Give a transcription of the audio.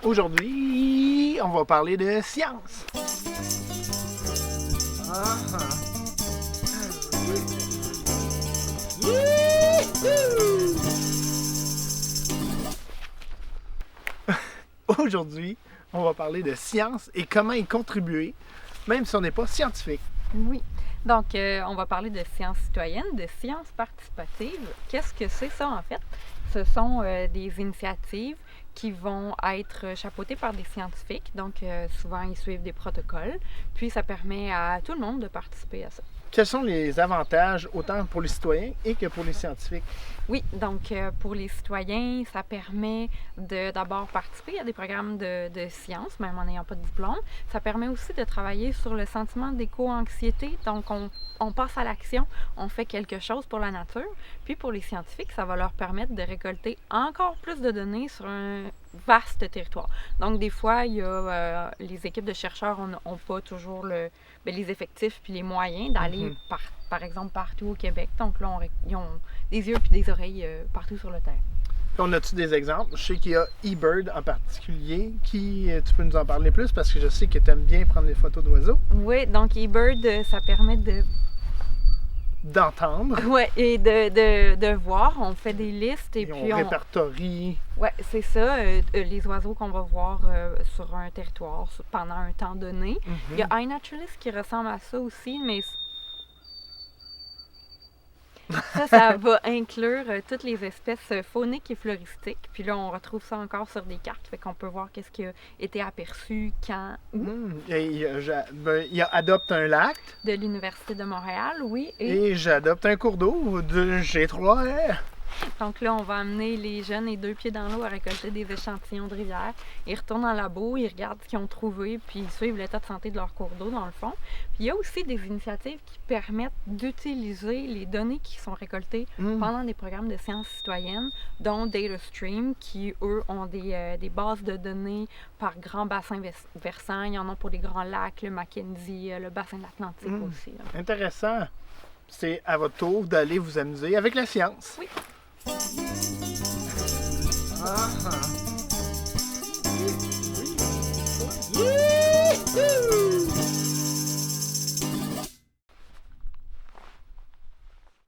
Aujourd'hui, on va parler de science. Aujourd'hui, on va parler de science et comment y contribuer, même si on n'est pas scientifique. Oui. Donc, on va parler de sciences citoyennes, de sciences participatives. Qu'est-ce que c'est ça, en fait? Ce sont des initiatives qui vont être chapeautées par des scientifiques. Donc, souvent, ils suivent des protocoles. Puis, ça permet à tout le monde de participer à ça. Quels sont les avantages autant pour les citoyens et que pour les scientifiques? Oui, donc pour les citoyens, ça permet de d'abord participer à des programmes de sciences, même en n'ayant pas de diplôme. Ça permet aussi de travailler sur le sentiment d'éco-anxiété. Donc, on passe à l'action, on fait quelque chose pour la nature. Puis pour les scientifiques, ça va leur permettre de récolter encore plus de données sur un vaste territoire. Donc, des fois, il y a les équipes de chercheurs n'ont pas toujours les effectifs puis les moyens d'aller, par exemple, partout au Québec. Donc là, ils ont des yeux puis des oreilles partout sur le terre. Puis on a-tu des exemples? Je sais qu'il y a eBird en particulier. Tu peux nous en parler plus parce que je sais que tu aimes bien prendre des photos d'oiseaux. Oui, donc eBird, ça permet d'entendre. Oui, et de voir. On fait des listes et puis on répertorie. Oui, c'est ça. Les oiseaux qu'on va voir sur un territoire pendant un temps donné. Il y a iNaturalist qui ressemble à ça aussi, mais ça va inclure toutes les espèces fauniques et floristiques. Puis là, on retrouve ça encore sur des cartes. Fait qu'on peut voir qu'est-ce qui a été aperçu, quand, où. Il y a Adopte un lac. De l'Université de Montréal, oui. Et j'adopte un cours d'eau de G3R. Donc là, on va amener les jeunes et 2 pieds dans l'eau à récolter des échantillons de rivière. Ils retournent en labo, ils regardent ce qu'ils ont trouvé, puis ils suivent l'état de santé de leur cours d'eau, dans le fond. Puis il y a aussi des initiatives qui permettent d'utiliser les données qui sont récoltées pendant des programmes de sciences citoyennes, dont DataStream, qui, eux, ont des bases de données par grands bassins versants. Il y en a pour les grands lacs, le Mackenzie, le bassin de l'Atlantique aussi. Là. Intéressant. C'est à votre tour d'aller vous amuser avec la science. Oui.